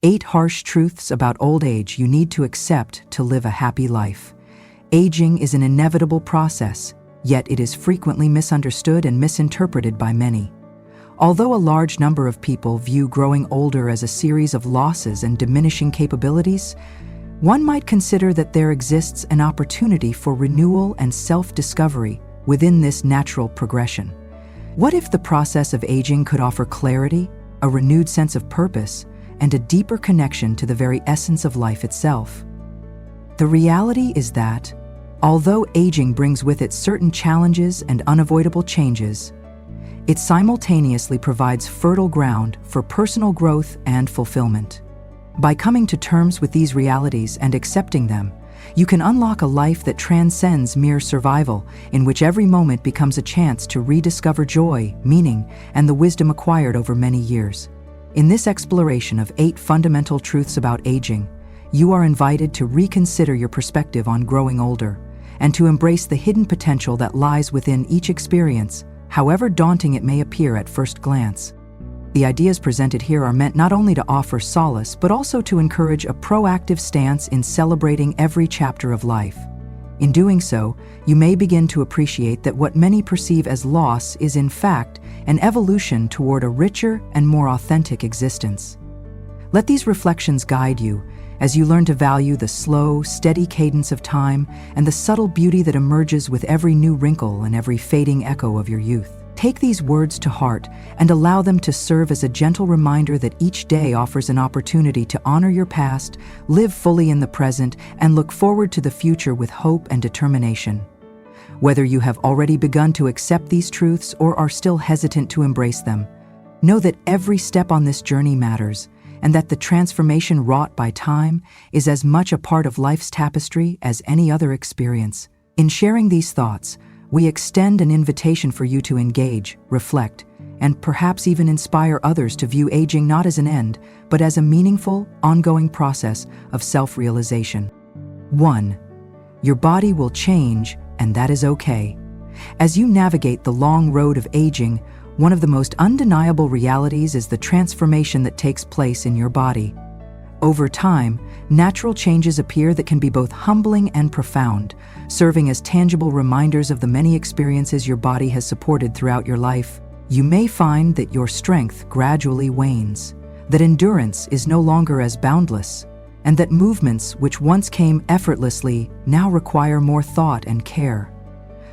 8 harsh truths about old age you need to accept to live a happy life. Aging is an inevitable process, yet it is frequently misunderstood and misinterpreted by many. Although a large number of people view growing older as a series of losses and diminishing capabilities, one might consider that there exists an opportunity for renewal and self-discovery within this natural progression. What if the process of aging could offer clarity, a renewed sense of purpose, and a deeper connection to the very essence of life itself? The reality is that, although aging brings with it certain challenges and unavoidable changes, it simultaneously provides fertile ground for personal growth and fulfillment. By coming to terms with these realities and accepting them, you can unlock a life that transcends mere survival, in which every moment becomes a chance to rediscover joy, meaning, and the wisdom acquired over many years. In this exploration of 8 fundamental truths about aging, you are invited to reconsider your perspective on growing older, and to embrace the hidden potential that lies within each experience, however daunting it may appear at first glance. The ideas presented here are meant not only to offer solace, but also to encourage a proactive stance in celebrating every chapter of life. In doing so, you may begin to appreciate that what many perceive as loss is in fact an evolution toward a richer and more authentic existence. Let these reflections guide you as you learn to value the slow, steady cadence of time and the subtle beauty that emerges with every new wrinkle and every fading echo of your youth. Take these words to heart and allow them to serve as a gentle reminder that each day offers an opportunity to honor your past, live fully in the present, and look forward to the future with hope and determination. Whether you have already begun to accept these truths or are still hesitant to embrace them, know that every step on this journey matters, and that the transformation wrought by time is as much a part of life's tapestry as any other experience. In sharing these thoughts, we extend an invitation for you to engage, reflect, and perhaps even inspire others to view aging not as an end, but as a meaningful, ongoing process of self-realization. 1. Your body will change, and that is okay. As you navigate the long road of aging, one of the most undeniable realities is the transformation that takes place in your body. Over time, natural changes appear that can be both humbling and profound, serving as tangible reminders of the many experiences your body has supported throughout your life. You may find that your strength gradually wanes, that endurance is no longer as boundless, and that movements which once came effortlessly now require more thought and care.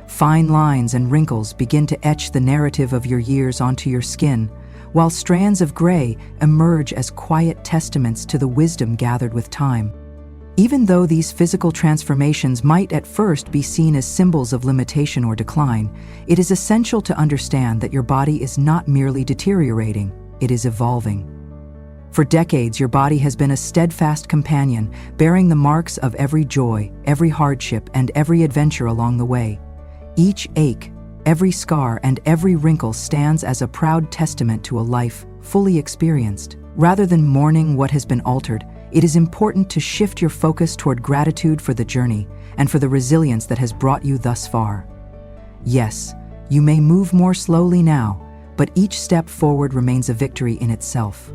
Fine lines and wrinkles begin to etch the narrative of your years onto your skin, while strands of gray emerge as quiet testaments to the wisdom gathered with time. Even though these physical transformations might at first be seen as symbols of limitation or decline, it is essential to understand that your body is not merely deteriorating, it is evolving. For decades, your body has been a steadfast companion, bearing the marks of every joy, every hardship, and every adventure along the way. Each ache, every scar, and every wrinkle stands as a proud testament to a life fully experienced. Rather than mourning what has been altered, it is important to shift your focus toward gratitude for the journey and for the resilience that has brought you thus far. Yes, you may move more slowly now, but each step forward remains a victory in itself.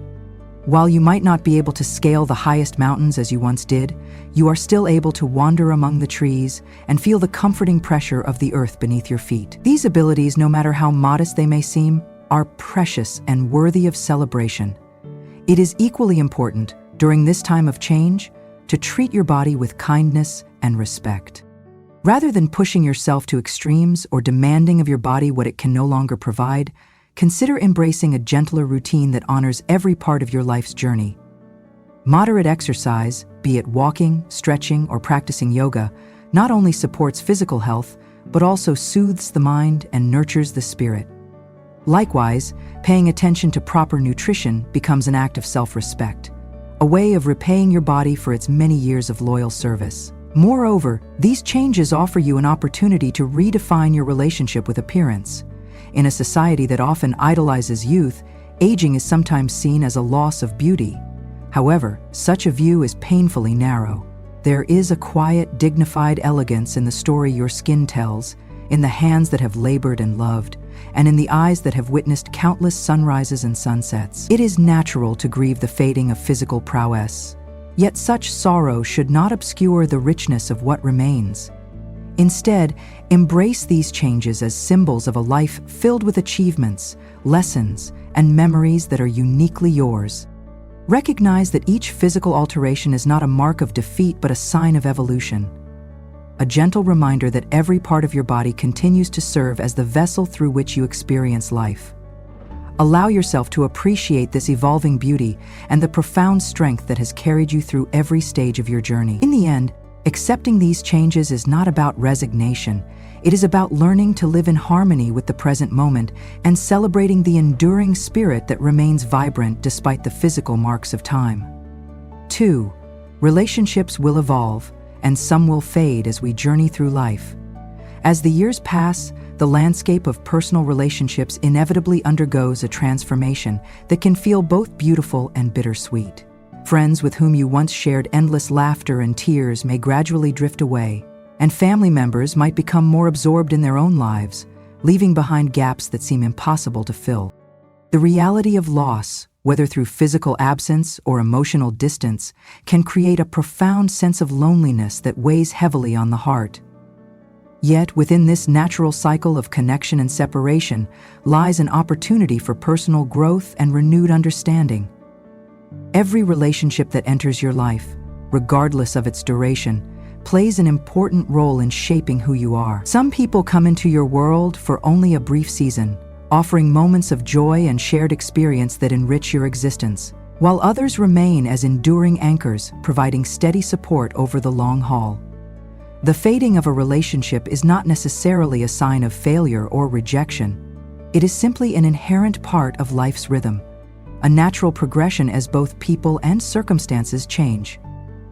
While you might not be able to scale the highest mountains as you once did, you are still able to wander among the trees and feel the comforting pressure of the earth beneath your feet. These abilities, no matter how modest they may seem, are precious and worthy of celebration. It is equally important, during this time of change, to treat your body with kindness and respect. Rather than pushing yourself to extremes or demanding of your body what it can no longer provide, consider embracing a gentler routine that honors every part of your life's journey. Moderate exercise, be it walking, stretching, or practicing yoga, not only supports physical health, but also soothes the mind and nurtures the spirit. Likewise, paying attention to proper nutrition becomes an act of self-respect, a way of repaying your body for its many years of loyal service. Moreover, these changes offer you an opportunity to redefine your relationship with appearance. In a society that often idolizes youth, aging is sometimes seen as a loss of beauty. However, such a view is painfully narrow. There is a quiet, dignified elegance in the story your skin tells, in the hands that have labored and loved, and in the eyes that have witnessed countless sunrises and sunsets. It is natural to grieve the fading of physical prowess, yet such sorrow should not obscure the richness of what remains. Instead, embrace these changes as symbols of a life filled with achievements, lessons, and memories that are uniquely yours. Recognize that each physical alteration is not a mark of defeat but a sign of evolution. A gentle reminder that every part of your body continues to serve as the vessel through which you experience life. Allow yourself to appreciate this evolving beauty and the profound strength that has carried you through every stage of your journey. In the end, accepting these changes is not about resignation. It is about learning to live in harmony with the present moment and celebrating the enduring spirit that remains vibrant despite the physical marks of time. 2. Relationships will evolve, and some will fade as we journey through life. As the years pass, the landscape of personal relationships inevitably undergoes a transformation that can feel both beautiful and bittersweet. Friends with whom you once shared endless laughter and tears may gradually drift away, and family members might become more absorbed in their own lives, leaving behind gaps that seem impossible to fill. The reality of loss, whether through physical absence or emotional distance, can create a profound sense of loneliness that weighs heavily on the heart. Yet, within this natural cycle of connection and separation lies an opportunity for personal growth and renewed understanding. Every relationship that enters your life, regardless of its duration, plays an important role in shaping who you are. Some people come into your world for only a brief season, offering moments of joy and shared experience that enrich your existence, while others remain as enduring anchors, providing steady support over the long haul. The fading of a relationship is not necessarily a sign of failure or rejection. It is simply an inherent part of life's rhythm, a natural progression as both people and circumstances change.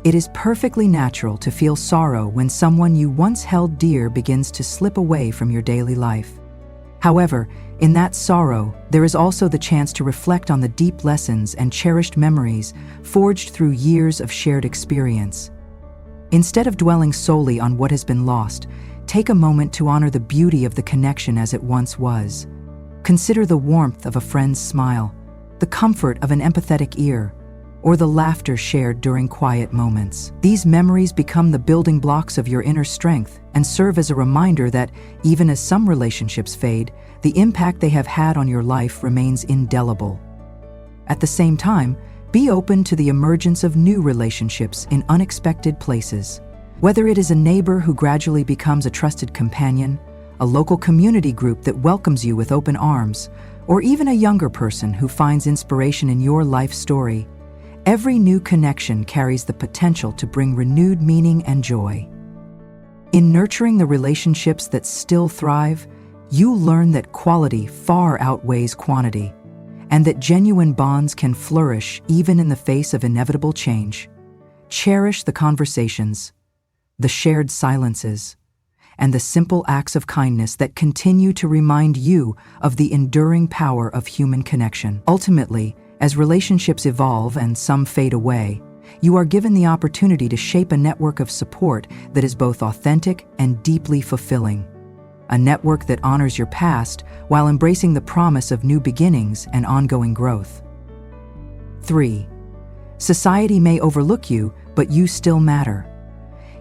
It is perfectly natural to feel sorrow when someone you once held dear begins to slip away from your daily life. However, in that sorrow, there is also the chance to reflect on the deep lessons and cherished memories forged through years of shared experience. Instead of dwelling solely on what has been lost, take a moment to honor the beauty of the connection as it once was. Consider the warmth of a friend's smile, the comfort of an empathetic ear, or the laughter shared during quiet moments. These memories become the building blocks of your inner strength and serve as a reminder that, even as some relationships fade, the impact they have had on your life remains indelible. At the same time, be open to the emergence of new relationships in unexpected places. Whether it is a neighbor who gradually becomes a trusted companion, a local community group that welcomes you with open arms, or even a younger person who finds inspiration in your life story, every new connection carries the potential to bring renewed meaning and joy. In nurturing the relationships that still thrive, you learn that quality far outweighs quantity, and that genuine bonds can flourish even in the face of inevitable change. Cherish the conversations, the shared silences, and the simple acts of kindness that continue to remind you of the enduring power of human connection. Ultimately, as relationships evolve and some fade away, you are given the opportunity to shape a network of support that is both authentic and deeply fulfilling. A network that honors your past while embracing the promise of new beginnings and ongoing growth. 3. Society may overlook you, but you still matter.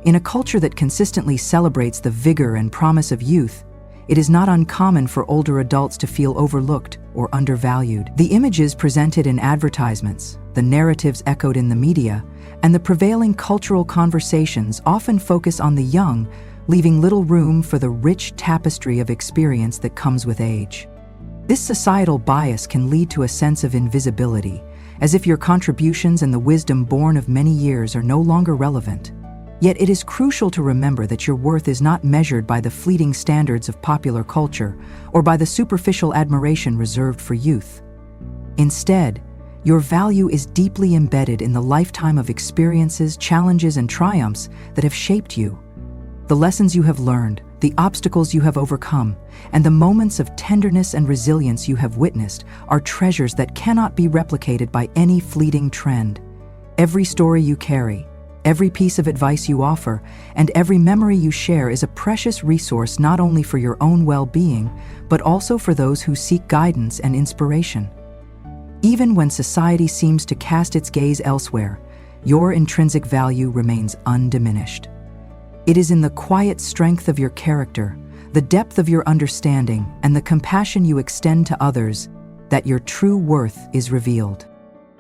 In a culture that consistently celebrates the vigor and promise of youth, it is not uncommon for older adults to feel overlooked or undervalued. The images presented in advertisements, the narratives echoed in the media, and the prevailing cultural conversations often focus on the young, leaving little room for the rich tapestry of experience that comes with age. This societal bias can lead to a sense of invisibility, as if your contributions and the wisdom born of many years are no longer relevant. Yet it is crucial to remember that your worth is not measured by the fleeting standards of popular culture or by the superficial admiration reserved for youth. Instead, your value is deeply embedded in the lifetime of experiences, challenges, and triumphs that have shaped you. The lessons you have learned, the obstacles you have overcome, and the moments of tenderness and resilience you have witnessed are treasures that cannot be replicated by any fleeting trend. Every story you carry, Every piece of advice you offer and every memory you share is a precious resource not only for your own well-being, but also for those who seek guidance and inspiration. Even when society seems to cast its gaze elsewhere, your intrinsic value remains undiminished. It is in the quiet strength of your character, the depth of your understanding, and the compassion you extend to others that your true worth is revealed.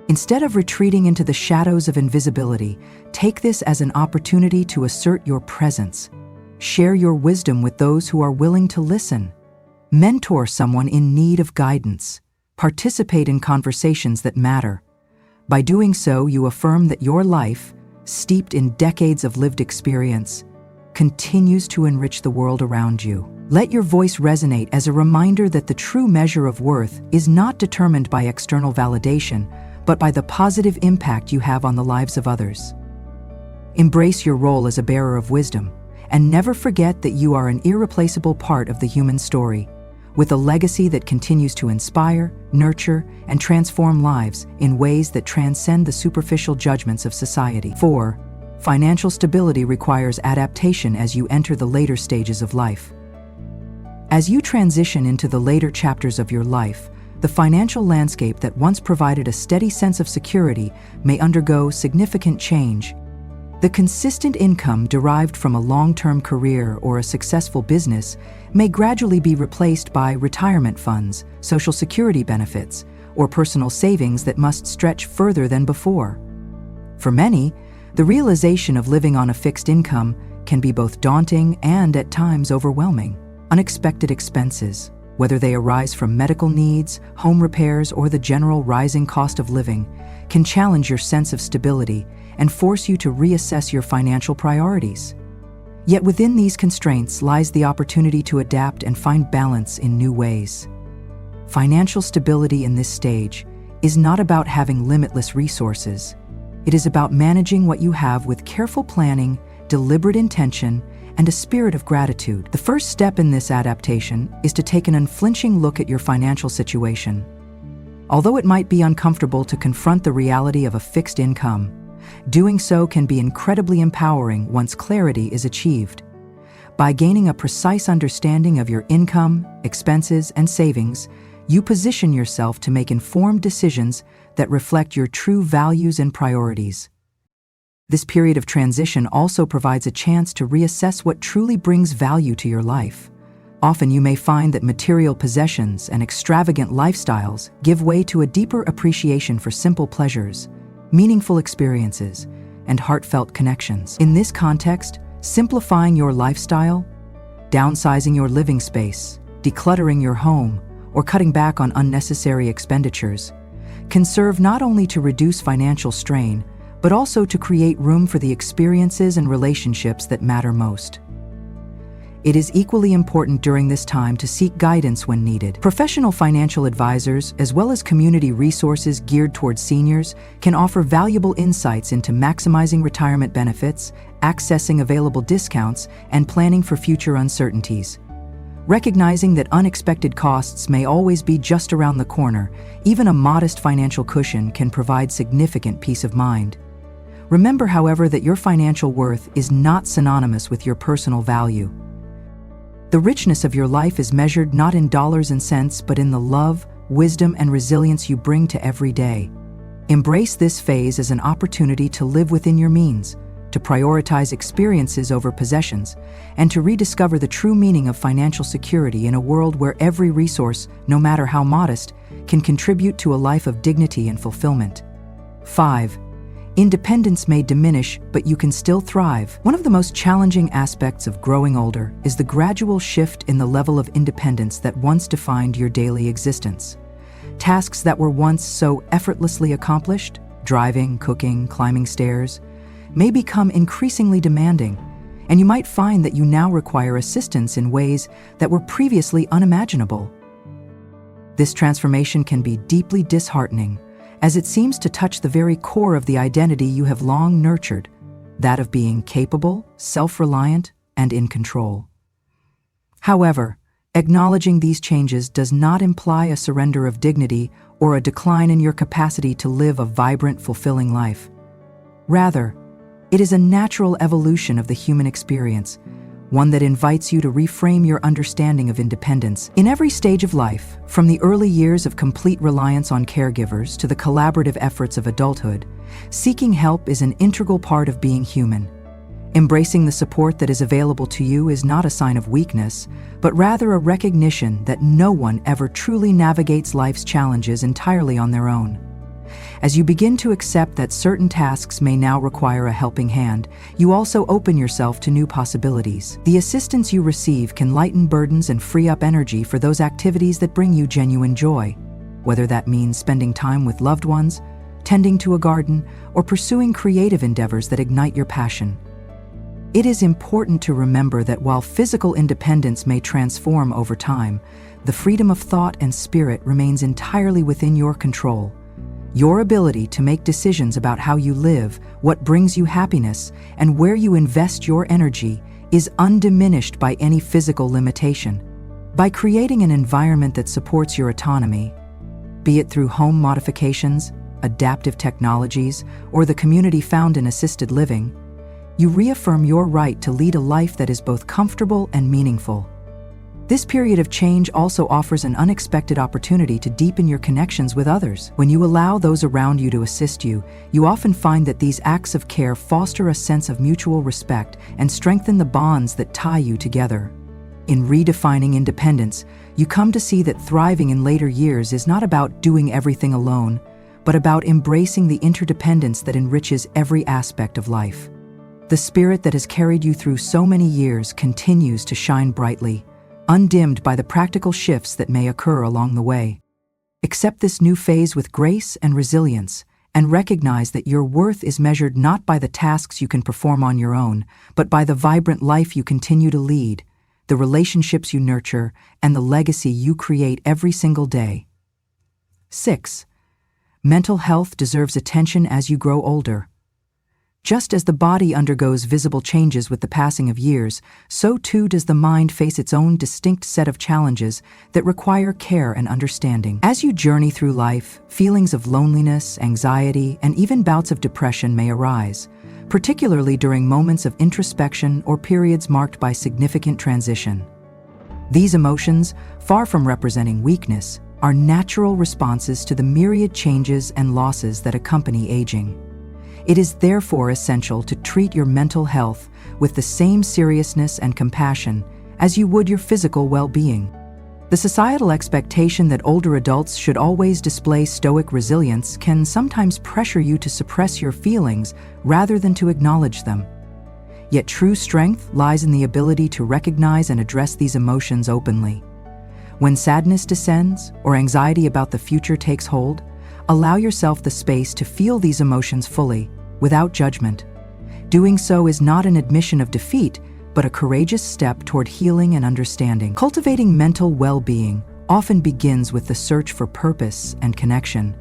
Instead of retreating into the shadows of invisibility, take this as an opportunity to assert your presence. Share your wisdom with those who are willing to listen. Mentor someone in need of guidance. Participate in conversations that matter. By doing so, you affirm that your life, steeped in decades of lived experience, continues to enrich the world around you. Let your voice resonate as a reminder that the true measure of worth is not determined by external validation, but by the positive impact you have on the lives of others. Embrace your role as a bearer of wisdom, and never forget that you are an irreplaceable part of the human story, with a legacy that continues to inspire, nurture, and transform lives in ways that transcend the superficial judgments of society. 4. Financial stability requires adaptation as you enter the later stages of life. As you transition into the later chapters of your life, the financial landscape that once provided a steady sense of security may undergo significant change. The consistent income derived from a long-term career or a successful business may gradually be replaced by retirement funds, social security benefits, or personal savings that must stretch further than before. For many, the realization of living on a fixed income can be both daunting and at times overwhelming. Unexpected expenses, whether they arise from medical needs, home repairs, or the general rising cost of living, can challenge your sense of stability and force you to reassess your financial priorities. Yet within these constraints lies the opportunity to adapt and find balance in new ways. Financial stability in this stage is not about having limitless resources. It is about managing what you have with careful planning, deliberate intention, and a spirit of gratitude. The first step in this adaptation is to take an unflinching look at your financial situation. Although it might be uncomfortable to confront the reality of a fixed income, doing so can be incredibly empowering once clarity is achieved. By gaining a precise understanding of your income, expenses, and savings, you position yourself to make informed decisions that reflect your true values and priorities. This period of transition also provides a chance to reassess what truly brings value to your life. Often you may find that material possessions and extravagant lifestyles give way to a deeper appreciation for simple pleasures, meaningful experiences, and heartfelt connections. In this context, simplifying your lifestyle, downsizing your living space, decluttering your home, or cutting back on unnecessary expenditures can serve not only to reduce financial strain, but also to create room for the experiences and relationships that matter most. It is equally important during this time to seek guidance when needed. Professional financial advisors, as well as community resources geared towards seniors, can offer valuable insights into maximizing retirement benefits, accessing available discounts, and planning for future uncertainties. Recognizing that unexpected costs may always be just around the corner, even a modest financial cushion can provide significant peace of mind. Remember, however, that your financial worth is not synonymous with your personal value. The richness of your life is measured not in dollars and cents, but in the love, wisdom, and resilience you bring to every day. Embrace this phase as an opportunity to live within your means, to prioritize experiences over possessions, and to rediscover the true meaning of financial security in a world where every resource, no matter how modest, can contribute to a life of dignity and fulfillment. 5. Independence may diminish, but you can still thrive. One of the most challenging aspects of growing older is the gradual shift in the level of independence that once defined your daily existence. Tasks that were once so effortlessly accomplished, driving, cooking, climbing stairs, may become increasingly demanding, and you might find that you now require assistance in ways that were previously unimaginable. This transformation can be deeply disheartening, as it seems to touch the very core of the identity you have long nurtured, that of being capable, self-reliant, and in control. However, acknowledging these changes does not imply a surrender of dignity or a decline in your capacity to live a vibrant, fulfilling life. Rather, It is a natural evolution of the human experience, one that invites you to reframe your understanding of independence. In every stage of life, from the early years of complete reliance on caregivers to the collaborative efforts of adulthood, seeking help is an integral part of being human. Embracing the support that is available to you is not a sign of weakness, but rather a recognition that no one ever truly navigates life's challenges entirely on their own. As you begin to accept that certain tasks may now require a helping hand, you also open yourself to new possibilities. The assistance you receive can lighten burdens and free up energy for those activities that bring you genuine joy, whether that means spending time with loved ones, tending to a garden, or pursuing creative endeavors that ignite your passion. It is important to remember that while physical independence may transform over time, the freedom of thought and spirit remains entirely within your control. Your ability to make decisions about how you live, what brings you happiness, and where you invest your energy is undiminished by any physical limitation. By creating an environment that supports your autonomy, be it through home modifications, adaptive technologies, or the community found in assisted living, you reaffirm your right to lead a life that is both comfortable and meaningful. This period of change also offers an unexpected opportunity to deepen your connections with others. When you allow those around you to assist you, you often find that these acts of care foster a sense of mutual respect and strengthen the bonds that tie you together. In redefining independence, you come to see that thriving in later years is not about doing everything alone, but about embracing the interdependence that enriches every aspect of life. The spirit that has carried you through so many years continues to shine brightly, undimmed by the practical shifts that may occur along the way. Accept this new phase with grace and resilience, and recognize that your worth is measured not by the tasks you can perform on your own, but by the vibrant life you continue to lead, the relationships you nurture, and the legacy you create every single day. 6. Mental health deserves attention as you grow older. Just as the body undergoes visible changes with the passing of years, so too does the mind face its own distinct set of challenges that require care and understanding. As you journey through life, feelings of loneliness, anxiety, and even bouts of depression may arise, particularly during moments of introspection or periods marked by significant transition. These emotions, far from representing weakness, are natural responses to the myriad changes and losses that accompany aging. It is therefore essential to treat your mental health with the same seriousness and compassion as you would your physical well-being. The societal expectation that older adults should always display stoic resilience can sometimes pressure you to suppress your feelings rather than to acknowledge them. Yet true strength lies in the ability to recognize and address these emotions openly. When sadness descends or anxiety about the future takes hold, allow yourself the space to feel these emotions fully, without judgment. Doing so is not an admission of defeat, but a courageous step toward healing and understanding. Cultivating mental well-being often begins with the search for purpose and connection.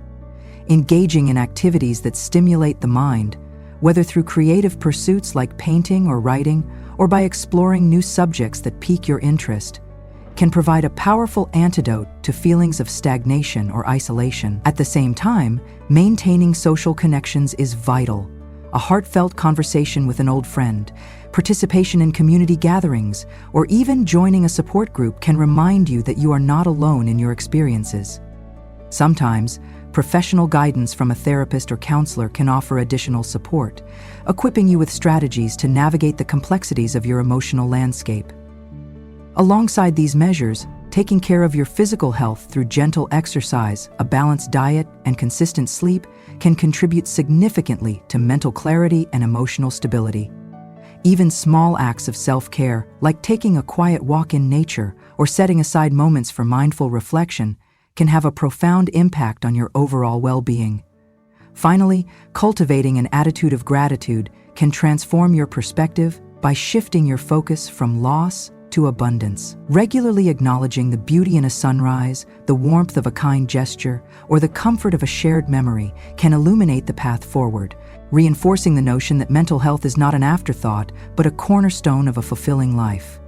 Engaging in activities that stimulate the mind, whether through creative pursuits like painting or writing, or by exploring new subjects that pique your interest, can provide a powerful antidote to feelings of stagnation or isolation. At the same time, maintaining social connections is vital. A heartfelt conversation with an old friend, participation in community gatherings, or even joining a support group can remind you that you are not alone in your experiences. Sometimes, professional guidance from a therapist or counselor can offer additional support, equipping you with strategies to navigate the complexities of your emotional landscape. Alongside these measures, taking care of your physical health through gentle exercise, a balanced diet, and consistent sleep can contribute significantly to mental clarity and emotional stability. Even small acts of self-care, like taking a quiet walk in nature or setting aside moments for mindful reflection, can have a profound impact on your overall well-being. Finally, cultivating an attitude of gratitude can transform your perspective by shifting your focus from loss to abundance. Regularly acknowledging the beauty in a sunrise, the warmth of a kind gesture, or the comfort of a shared memory can illuminate the path forward, reinforcing the notion that mental health is not an afterthought, but a cornerstone of a fulfilling life.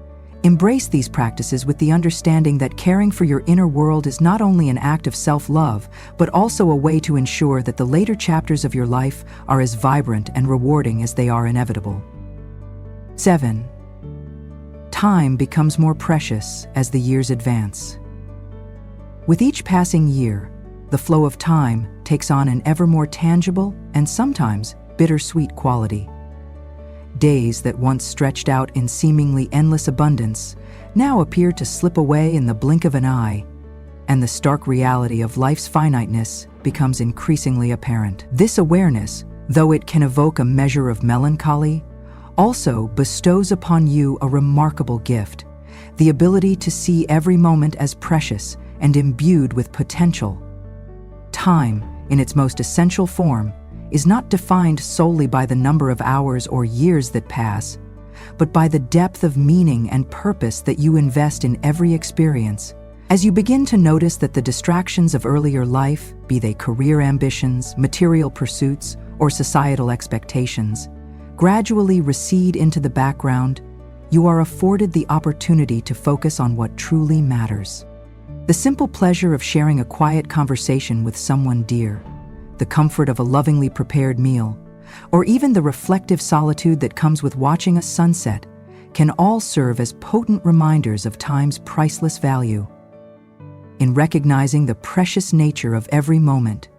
Embrace these practices with the understanding that caring for your inner world is not only an act of self-love, but also a way to ensure that the later chapters of your life are as vibrant and rewarding as they are inevitable. 7. Time becomes more precious as the years advance. With each passing year, the flow of time takes on an ever more tangible and sometimes bittersweet quality. Days that once stretched out in seemingly endless abundance now appear to slip away in the blink of an eye, and the stark reality of life's finiteness becomes increasingly apparent. This awareness, though it can evoke a measure of melancholy, also bestows upon you a remarkable gift: the ability to see every moment as precious and imbued with potential. Time, in its most essential form, is not defined solely by the number of hours or years that pass, but by the depth of meaning and purpose that you invest in every experience. As you begin to notice that the distractions of earlier life, be they career ambitions, material pursuits, or societal expectations, gradually recede into the background, you are afforded the opportunity to focus on what truly matters. The simple pleasure of sharing a quiet conversation with someone dear, the comfort of a lovingly prepared meal, or even the reflective solitude that comes with watching a sunset can all serve as potent reminders of time's priceless value. In recognizing the precious nature of every moment,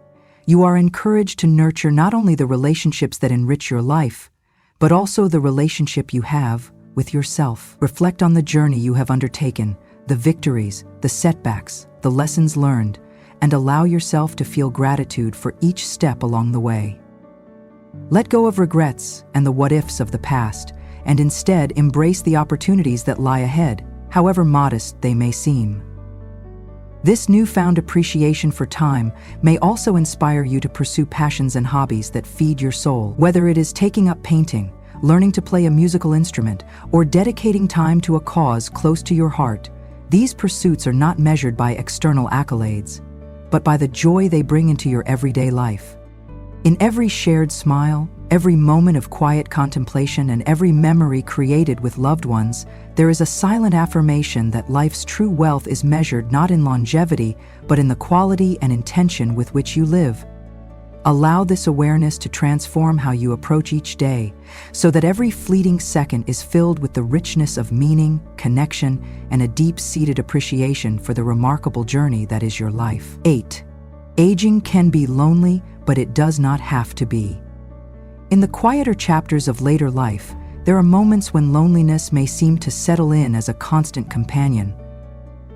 you are encouraged to nurture not only the relationships that enrich your life, but also the relationship you have with yourself. Reflect on the journey you have undertaken, the victories, the setbacks, the lessons learned, and allow yourself to feel gratitude for each step along the way. Let go of regrets and the what-ifs of the past, and instead embrace the opportunities that lie ahead, however modest they may seem. This newfound appreciation for time may also inspire you to pursue passions and hobbies that feed your soul. Whether it is taking up painting, learning to play a musical instrument, or dedicating time to a cause close to your heart, these pursuits are not measured by external accolades, but by the joy they bring into your everyday life. In every shared smile, every moment of quiet contemplation, and every memory created with loved ones, there is a silent affirmation that life's true wealth is measured not in longevity, but in the quality and intention with which you live. Allow this awareness to transform how you approach each day, so that every fleeting second is filled with the richness of meaning, connection, and a deep-seated appreciation for the remarkable journey that is your life. 8. Aging can be lonely, but it does not have to be. In the quieter chapters of later life, there are moments when loneliness may seem to settle in as a constant companion.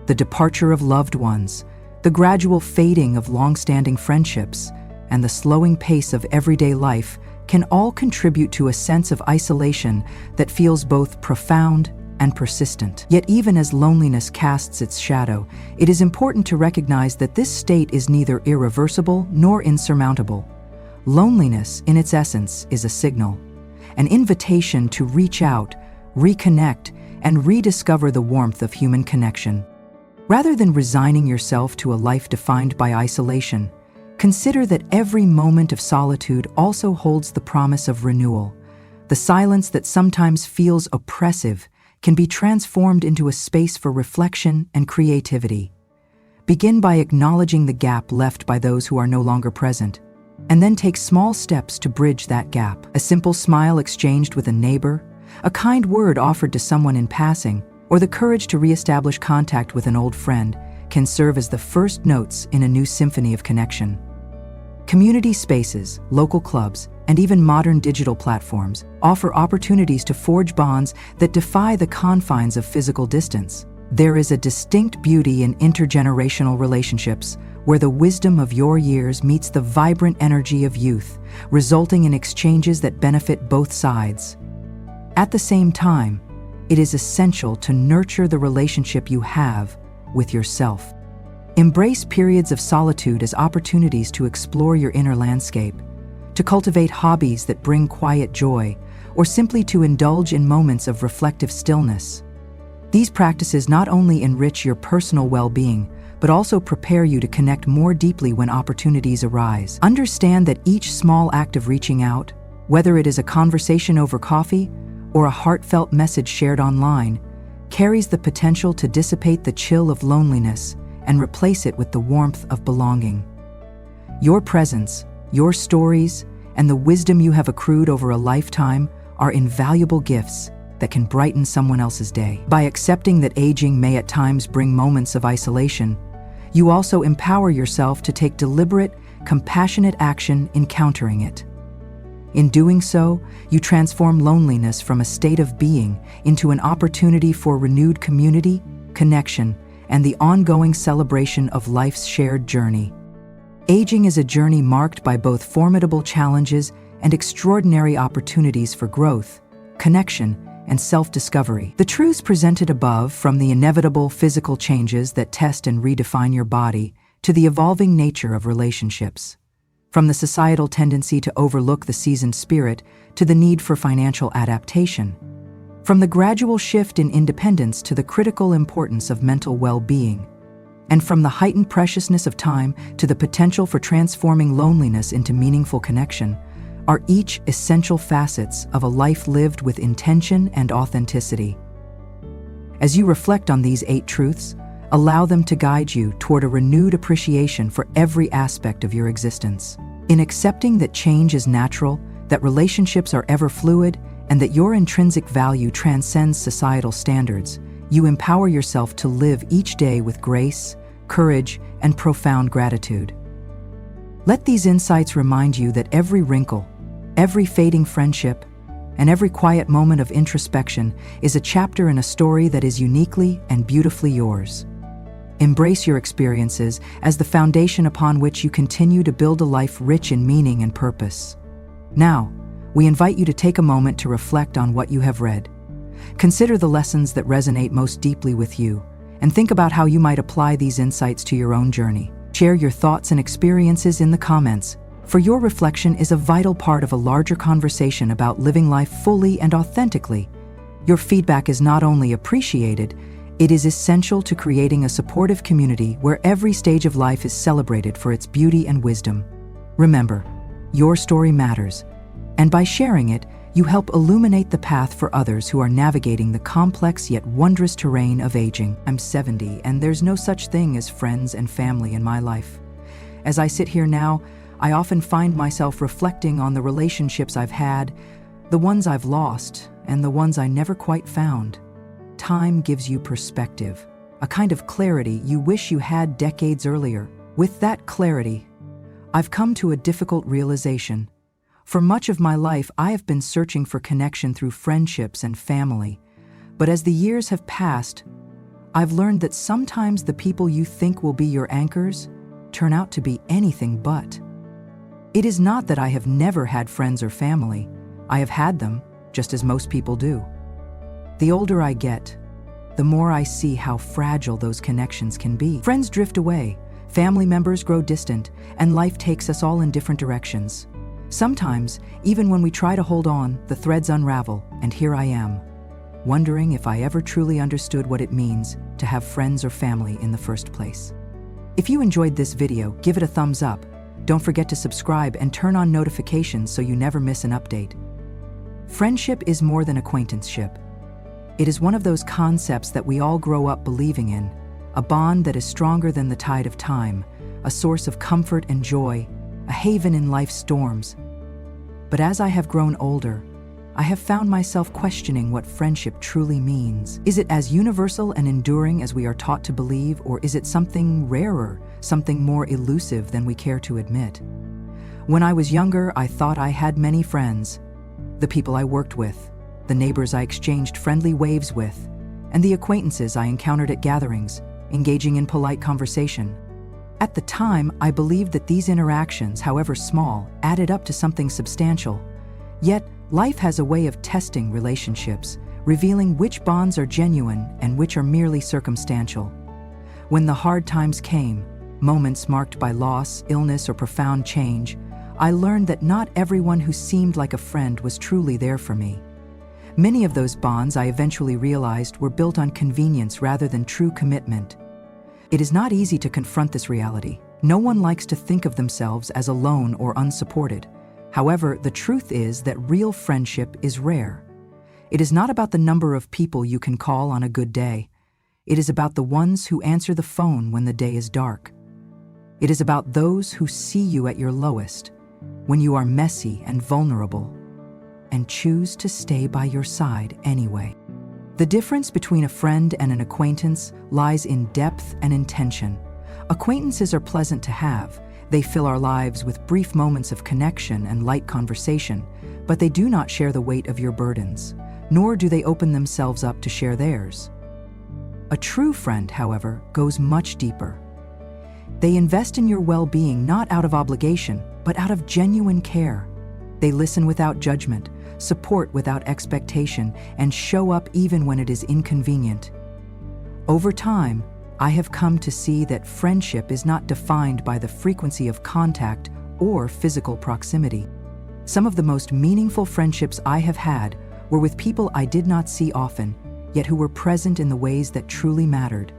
The departure of loved ones, the gradual fading of long-standing friendships, and the slowing pace of everyday life can all contribute to a sense of isolation that feels both profound and persistent. Yet even as loneliness casts its shadow, it is important to recognize that this state is neither irreversible nor insurmountable. Loneliness, in its essence, is a signal, an invitation to reach out, reconnect, and rediscover the warmth of human connection. Rather than resigning yourself to a life defined by isolation, consider that every moment of solitude also holds the promise of renewal. The silence that sometimes feels oppressive can be transformed into a space for reflection and creativity. Begin by acknowledging the gap left by those who are no longer present, and then take small steps to bridge that gap. A simple smile exchanged with a neighbor, a kind word offered to someone in passing, or the courage to reestablish contact with an old friend can serve as the first notes in a new symphony of connection. Community spaces, local clubs, and even modern digital platforms offer opportunities to forge bonds that defy the confines of physical distance. There is a distinct beauty in intergenerational relationships, where the wisdom of your years meets the vibrant energy of youth, resulting in exchanges that benefit both sides. At the same time, it is essential to nurture the relationship you have with yourself. Embrace periods of solitude as opportunities to explore your inner landscape, to cultivate hobbies that bring quiet joy, or simply to indulge in moments of reflective stillness. These practices not only enrich your personal well-being, but also prepare you to connect more deeply when opportunities arise. Understand that each small act of reaching out, whether it is a conversation over coffee or a heartfelt message shared online, carries the potential to dissipate the chill of loneliness and replace it with the warmth of belonging. Your presence, your stories, and the wisdom you have accrued over a lifetime are invaluable gifts that can brighten someone else's day. By accepting that aging may at times bring moments of isolation, you also empower yourself to take deliberate, compassionate action in countering it. In doing so, you transform loneliness from a state of being into an opportunity for renewed community, connection, and the ongoing celebration of life's shared journey. Aging is a journey marked by both formidable challenges and extraordinary opportunities for growth, connection, and self-discovery. The truths presented above, from the inevitable physical changes that test and redefine your body to the evolving nature of relationships, from the societal tendency to overlook the seasoned spirit to the need for financial adaptation, from the gradual shift in independence to the critical importance of mental well-being, and from the heightened preciousness of time to the potential for transforming loneliness into meaningful connection, are each essential facets of a life lived with intention and authenticity. As you reflect on these 8 truths, allow them to guide you toward a renewed appreciation for every aspect of your existence. In accepting that change is natural, that relationships are ever fluid, and that your intrinsic value transcends societal standards, you empower yourself to live each day with grace, courage, and profound gratitude. Let these insights remind you that every wrinkle, every fading friendship, and every quiet moment of introspection is a chapter in a story that is uniquely and beautifully yours. Embrace your experiences as the foundation upon which you continue to build a life rich in meaning and purpose. Now, we invite you to take a moment to reflect on what you have read. Consider the lessons that resonate most deeply with you, and think about how you might apply these insights to your own journey. Share your thoughts and experiences in the comments, for your reflection is a vital part of a larger conversation about living life fully and authentically. Your feedback is not only appreciated, it is essential to creating a supportive community where every stage of life is celebrated for its beauty and wisdom. Remember, your story matters, and by sharing it, you help illuminate the path for others who are navigating the complex yet wondrous terrain of aging. I'm 70, and there's no such thing as friends and family in my life. As I sit here now, I often find myself reflecting on the relationships I've had, the ones I've lost, and the ones I never quite found. Time gives you perspective, a kind of clarity you wish you had decades earlier. With that clarity, I've come to a difficult realization. For much of my life, I have been searching for connection through friendships and family. But as the years have passed, I've learned that sometimes the people you think will be your anchors turn out to be anything but. It is not that I have never had friends or family. I have had them, just as most people do. The older I get, the more I see how fragile those connections can be. Friends drift away, family members grow distant, and life takes us all in different directions. Sometimes, even when we try to hold on, the threads unravel, and here I am, wondering if I ever truly understood what it means to have friends or family in the first place. If you enjoyed this video, give it a thumbs up. Don't forget to subscribe and turn on notifications so you never miss an update. Friendship is more than acquaintanceship. It is one of those concepts that we all grow up believing in, a bond that is stronger than the tide of time, a source of comfort and joy, a haven in life's storms. But as I have grown older, I have found myself questioning what friendship truly means. Is it as universal and enduring as we are taught to believe, or is it something rarer, something more elusive than we care to admit? When I was younger, I thought I had many friends. The people I worked with, the neighbors I exchanged friendly waves with, and the acquaintances I encountered at gatherings, engaging in polite conversation. At the time, I believed that these interactions, however small, added up to something substantial. Yet, life has a way of testing relationships, revealing which bonds are genuine and which are merely circumstantial. When the hard times came, moments marked by loss, illness, or profound change, I learned that not everyone who seemed like a friend was truly there for me. Many of those bonds, I eventually realized, were built on convenience rather than true commitment. It is not easy to confront this reality. No one likes to think of themselves as alone or unsupported. However, the truth is that real friendship is rare. It is not about the number of people you can call on a good day. It is about the ones who answer the phone when the day is dark. It is about those who see you at your lowest, when you are messy and vulnerable, and choose to stay by your side anyway. The difference between a friend and an acquaintance lies in depth and intention. Acquaintances are pleasant to have. They fill our lives with brief moments of connection and light conversation, but they do not share the weight of your burdens, nor do they open themselves up to share theirs. A true friend, however, goes much deeper. They invest in your well-being not out of obligation, but out of genuine care. They listen without judgment, support without expectation, and show up even when it is inconvenient. Over time, I have come to see that friendship is not defined by the frequency of contact or physical proximity. Some of the most meaningful friendships I have had were with people I did not see often, yet who were present in the ways that truly mattered.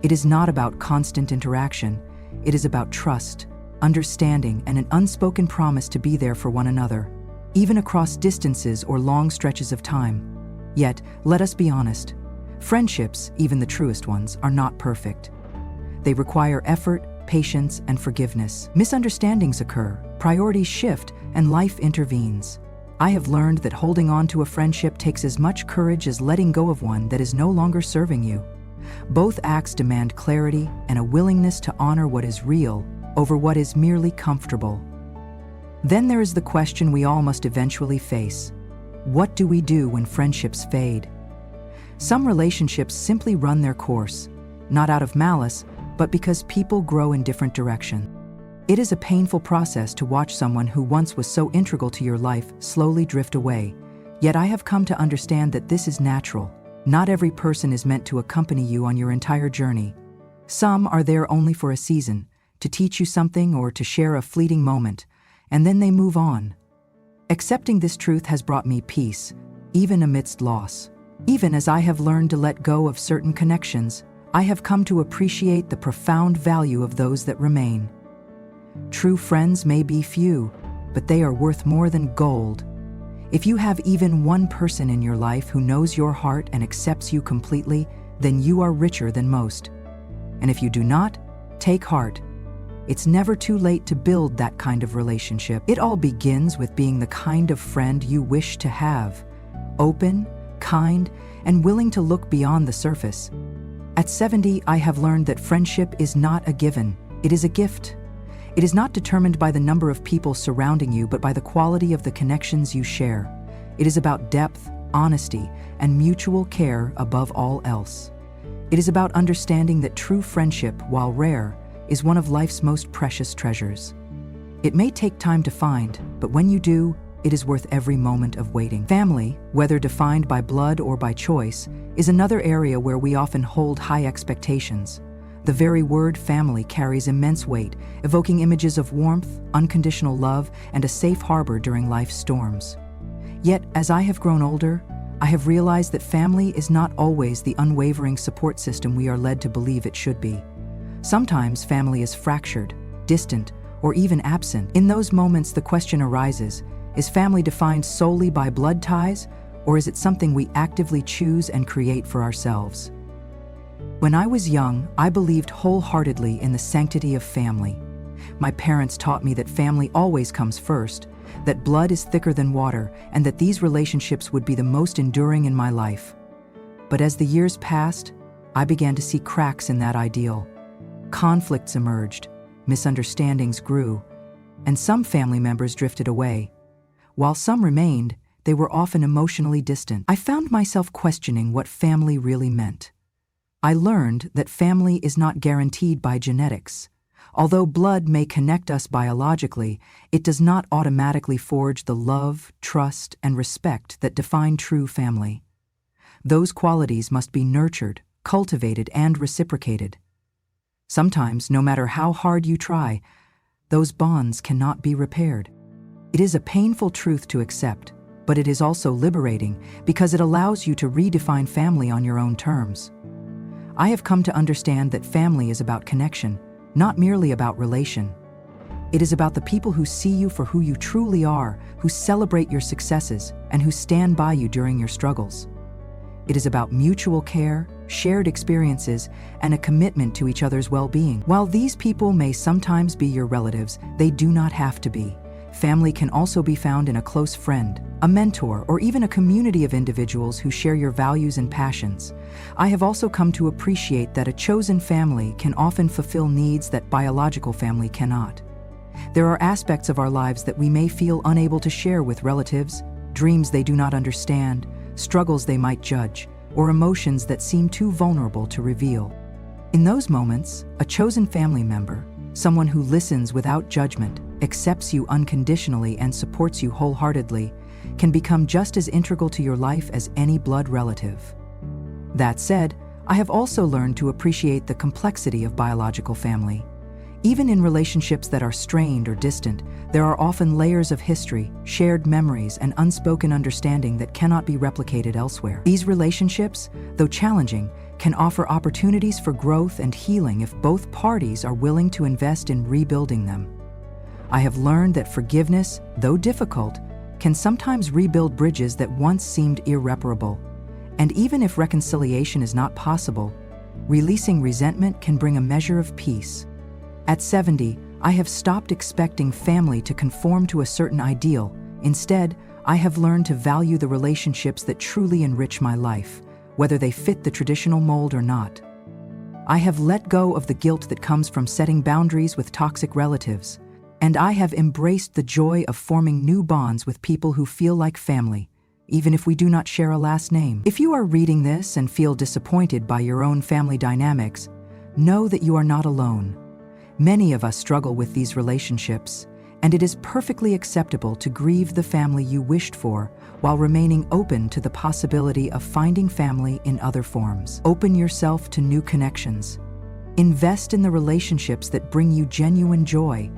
It is not about constant interaction. It is about trust, understanding, and an unspoken promise to be there for one another, even across distances or long stretches of time. Yet, let us be honest, friendships, even the truest ones, are not perfect. They require effort, patience, and forgiveness. Misunderstandings occur, priorities shift, and life intervenes. I have learned that holding on to a friendship takes as much courage as letting go of one that is no longer serving you. Both acts demand clarity and a willingness to honor what is real over what is merely comfortable. Then there is the question we all must eventually face. What do we do when friendships fade? Some relationships simply run their course, not out of malice, but because people grow in different directions. It is a painful process to watch someone who once was so integral to your life slowly drift away. Yet I have come to understand that this is natural. Not every person is meant to accompany you on your entire journey. Some are there only for a season, to teach you something or to share a fleeting moment, and then they move on. Accepting this truth has brought me peace, even amidst loss. Even as I have learned to let go of certain connections, I have come to appreciate the profound value of those that remain. True friends may be few, but they are worth more than gold. If you have even one person in your life who knows your heart and accepts you completely, then you are richer than most. And if you do not, take heart. It's never too late to build that kind of relationship. It all begins with being the kind of friend you wish to have. Open, kind, and willing to look beyond the surface. At 70, I have learned that friendship is not a given, it is a gift. It is not determined by the number of people surrounding you, but by the quality of the connections you share. It is about depth, honesty, and mutual care above all else. It is about understanding that true friendship, while rare, is one of life's most precious treasures. It may take time to find, but when you do, it is worth every moment of waiting. Family, whether defined by blood or by choice, is another area where we often hold high expectations. The very word family carries immense weight, evoking images of warmth, unconditional love, and a safe harbor during life's storms. Yet, as I have grown older, I have realized that family is not always the unwavering support system we are led to believe it should be. Sometimes family is fractured, distant, or even absent. In those moments, the question arises, is family defined solely by blood ties, or is it something we actively choose and create for ourselves? When I was young, I believed wholeheartedly in the sanctity of family. My parents taught me that family always comes first, that blood is thicker than water, and that these relationships would be the most enduring in my life. But as the years passed, I began to see cracks in that ideal. Conflicts emerged, misunderstandings grew, and some family members drifted away. While some remained, they were often emotionally distant. I found myself questioning what family really meant. I learned that family is not guaranteed by genetics. Although blood may connect us biologically, it does not automatically forge the love, trust, and respect that define true family. Those qualities must be nurtured, cultivated, and reciprocated. Sometimes, no matter how hard you try, those bonds cannot be repaired. It is a painful truth to accept, but it is also liberating because it allows you to redefine family on your own terms. I have come to understand that family is about connection, not merely about relation. It is about the people who see you for who you truly are, who celebrate your successes, and who stand by you during your struggles. It is about mutual care, shared experiences, and a commitment to each other's well-being. While these people may sometimes be your relatives, they do not have to be. Family can also be found in a close friend, a mentor, or even a community of individuals who share your values and passions. I have also come to appreciate that a chosen family can often fulfill needs that biological family cannot. There are aspects of our lives that we may feel unable to share with relatives, dreams they do not understand, struggles they might judge, or emotions that seem too vulnerable to reveal. In those moments, a chosen family member, someone who listens without judgment, accepts you unconditionally, and supports you wholeheartedly, can become just as integral to your life as any blood relative. That said, I have also learned to appreciate the complexity of biological family. Even in relationships that are strained or distant, there are often layers of history, shared memories, and unspoken understanding that cannot be replicated elsewhere. These relationships, though challenging, can offer opportunities for growth and healing if both parties are willing to invest in rebuilding them. I have learned that forgiveness, though difficult, can sometimes rebuild bridges that once seemed irreparable. And even if reconciliation is not possible, releasing resentment can bring a measure of peace. At 70, I have stopped expecting family to conform to a certain ideal. Instead, I have learned to value the relationships that truly enrich my life, whether they fit the traditional mold or not. I have let go of the guilt that comes from setting boundaries with toxic relatives, and I have embraced the joy of forming new bonds with people who feel like family, even if we do not share a last name. If you are reading this and feel disappointed by your own family dynamics, know that you are not alone. Many of us struggle with these relationships, and it is perfectly acceptable to grieve the family you wished for while remaining open to the possibility of finding family in other forms. Open yourself to new connections. Invest in the relationships that bring you genuine joy,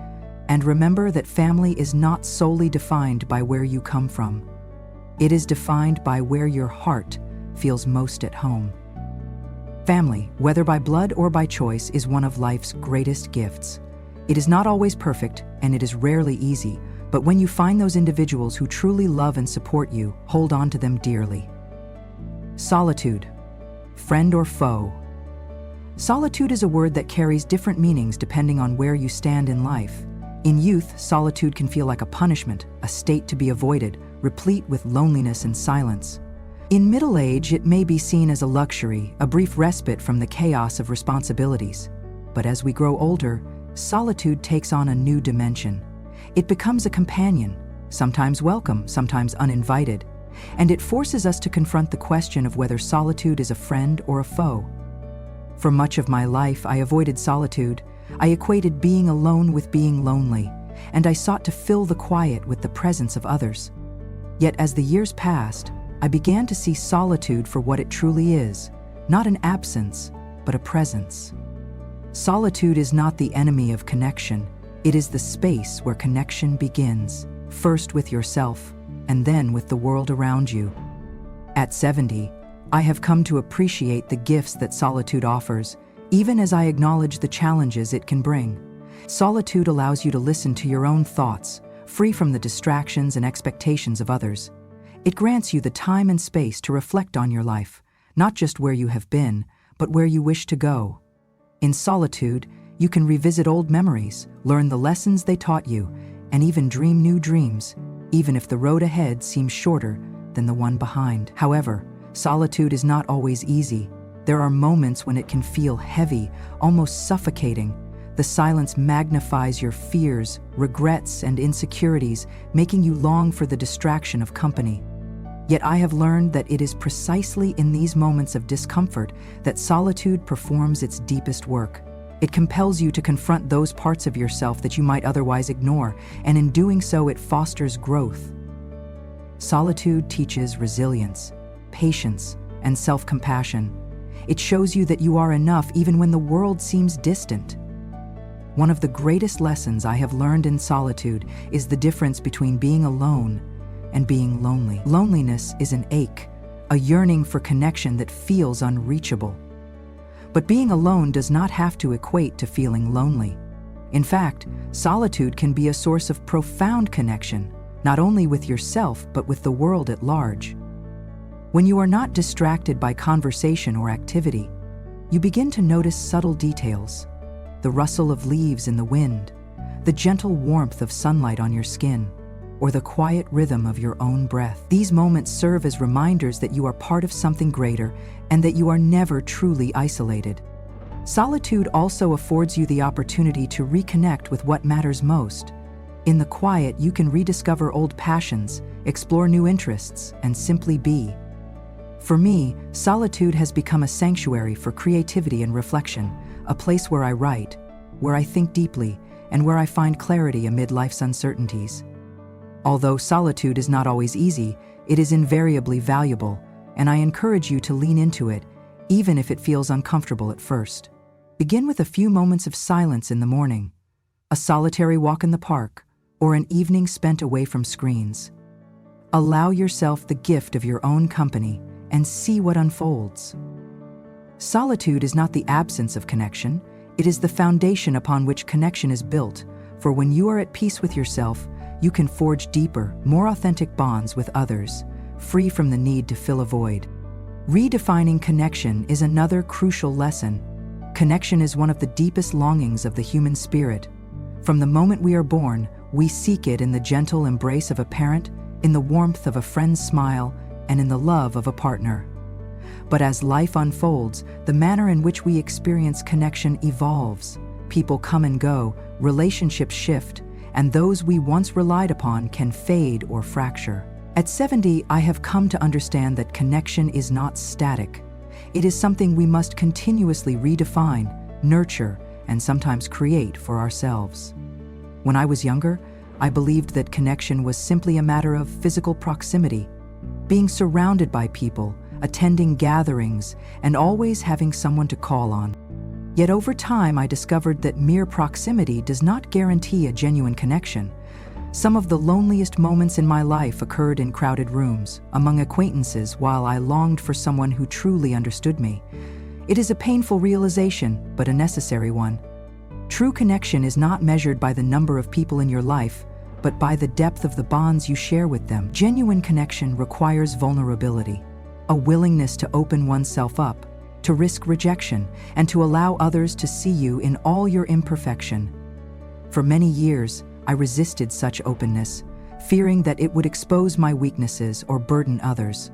and remember that family is not solely defined by where you come from. It is defined by where your heart feels most at home. Family, whether by blood or by choice, is one of life's greatest gifts. It is not always perfect, and it is rarely easy, but when you find those individuals who truly love and support you, hold on to them dearly. Solitude, friend or foe. Solitude is a word that carries different meanings depending on where you stand in life. In youth, solitude can feel like a punishment, a state to be avoided, replete with loneliness and silence. In middle age, it may be seen as a luxury, a brief respite from the chaos of responsibilities. But as we grow older, solitude takes on a new dimension. It becomes a companion, sometimes welcome, sometimes uninvited, and it forces us to confront the question of whether solitude is a friend or a foe. For much of my life, I avoided solitude. I equated being alone with being lonely, and I sought to fill the quiet with the presence of others. Yet as the years passed, I began to see solitude for what it truly is, not an absence, but a presence. Solitude is not the enemy of connection. It is the space where connection begins, first with yourself, and then with the world around you. At 70, I have come to appreciate the gifts that solitude offers, even as I acknowledge the challenges it can bring. Solitude allows you to listen to your own thoughts, free from the distractions and expectations of others. It grants you the time and space to reflect on your life, not just where you have been, but where you wish to go. In solitude, you can revisit old memories, learn the lessons they taught you, and even dream new dreams, even if the road ahead seems shorter than the one behind. However, solitude is not always easy. There are moments when it can feel heavy, almost suffocating. The silence magnifies your fears, regrets, and insecurities, making you long for the distraction of company. Yet I have learned that it is precisely in these moments of discomfort that solitude performs its deepest work. It compels you to confront those parts of yourself that you might otherwise ignore, and in doing so, it fosters growth. Solitude teaches resilience, patience, and self-compassion. It shows you that you are enough even when the world seems distant. One of the greatest lessons I have learned in solitude is the difference between being alone and being lonely. Loneliness is an ache, a yearning for connection that feels unreachable. But being alone does not have to equate to feeling lonely. In fact, solitude can be a source of profound connection, not only with yourself but with the world at large. When you are not distracted by conversation or activity, you begin to notice subtle details: the rustle of leaves in the wind, the gentle warmth of sunlight on your skin, or the quiet rhythm of your own breath. These moments serve as reminders that you are part of something greater and that you are never truly isolated. Solitude also affords you the opportunity to reconnect with what matters most. In the quiet, you can rediscover old passions, explore new interests, and simply be. For me, solitude has become a sanctuary for creativity and reflection, a place where I write, where I think deeply, and where I find clarity amid life's uncertainties. Although solitude is not always easy, it is invariably valuable, and I encourage you to lean into it, even if it feels uncomfortable at first. Begin with a few moments of silence in the morning, a solitary walk in the park, or an evening spent away from screens. Allow yourself the gift of your own company and see what unfolds. Solitude is not the absence of connection, it is the foundation upon which connection is built, for when you are at peace with yourself, you can forge deeper, more authentic bonds with others, free from the need to fill a void. Redefining connection is another crucial lesson. Connection is one of the deepest longings of the human spirit. From the moment we are born, we seek it in the gentle embrace of a parent, in the warmth of a friend's smile, and in the love of a partner. But as life unfolds, the manner in which we experience connection evolves. People come and go, relationships shift, and those we once relied upon can fade or fracture. At 70, I have come to understand that connection is not static. It is something we must continuously redefine, nurture, and sometimes create for ourselves. When I was younger, I believed that connection was simply a matter of physical proximity, being surrounded by people, attending gatherings, and always having someone to call on. Yet over time, I discovered that mere proximity does not guarantee a genuine connection. Some of the loneliest moments in my life occurred in crowded rooms, among acquaintances, while I longed for someone who truly understood me. It is a painful realization, but a necessary one. True connection is not measured by the number of people in your life, but by the depth of the bonds you share with them. Genuine connection requires vulnerability, a willingness to open oneself up, to risk rejection, and to allow others to see you in all your imperfection. For many years, I resisted such openness, fearing that it would expose my weaknesses or burden others.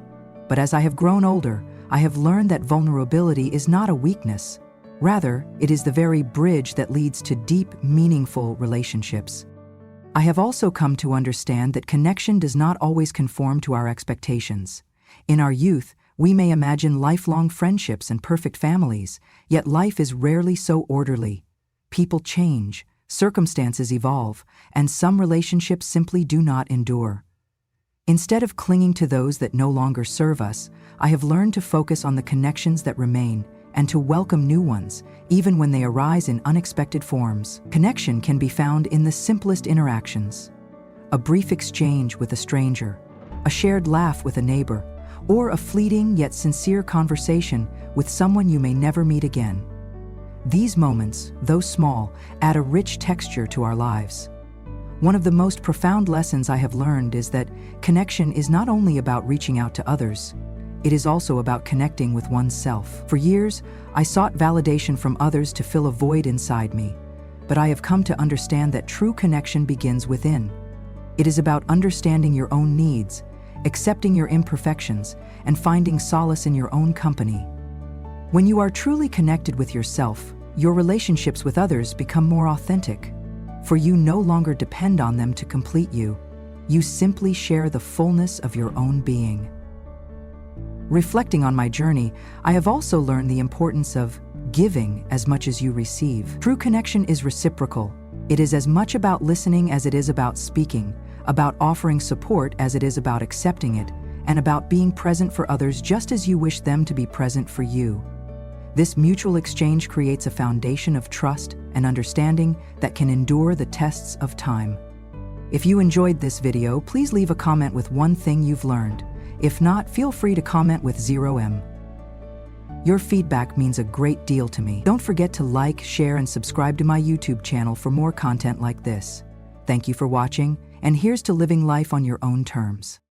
But as I have grown older, I have learned that vulnerability is not a weakness. Rather, it is the very bridge that leads to deep, meaningful relationships. I have also come to understand that connection does not always conform to our expectations. In our youth, we may imagine lifelong friendships and perfect families, yet life is rarely so orderly. People change, circumstances evolve, and some relationships simply do not endure. Instead of clinging to those that no longer serve us, I have learned to focus on the connections that remain and to welcome new ones, even when they arise in unexpected forms. Connection can be found in the simplest interactions. A brief exchange with a stranger, a shared laugh with a neighbor, or a fleeting yet sincere conversation with someone you may never meet again. These moments, though small, add a rich texture to our lives. One of the most profound lessons I have learned is that connection is not only about reaching out to others, it is also about connecting with oneself. For years, I sought validation from others to fill a void inside me, but I have come to understand that true connection begins within. It is about understanding your own needs, accepting your imperfections, and finding solace in your own company. When you are truly connected with yourself, your relationships with others become more authentic, for you no longer depend on them to complete you. You simply share the fullness of your own being. Reflecting on my journey, I have also learned the importance of giving as much as you receive. True connection is reciprocal. It is as much about listening as it is about speaking, about offering support as it is about accepting it, and about being present for others just as you wish them to be present for you. This mutual exchange creates a foundation of trust and understanding that can endure the tests of time. If you enjoyed this video, please leave a comment with one thing you've learned. If not, feel free to comment with 0M. Your feedback means a great deal to me. Don't forget to like, share, and subscribe to my YouTube channel for more content like this. Thank you for watching, and here's to living life on your own terms.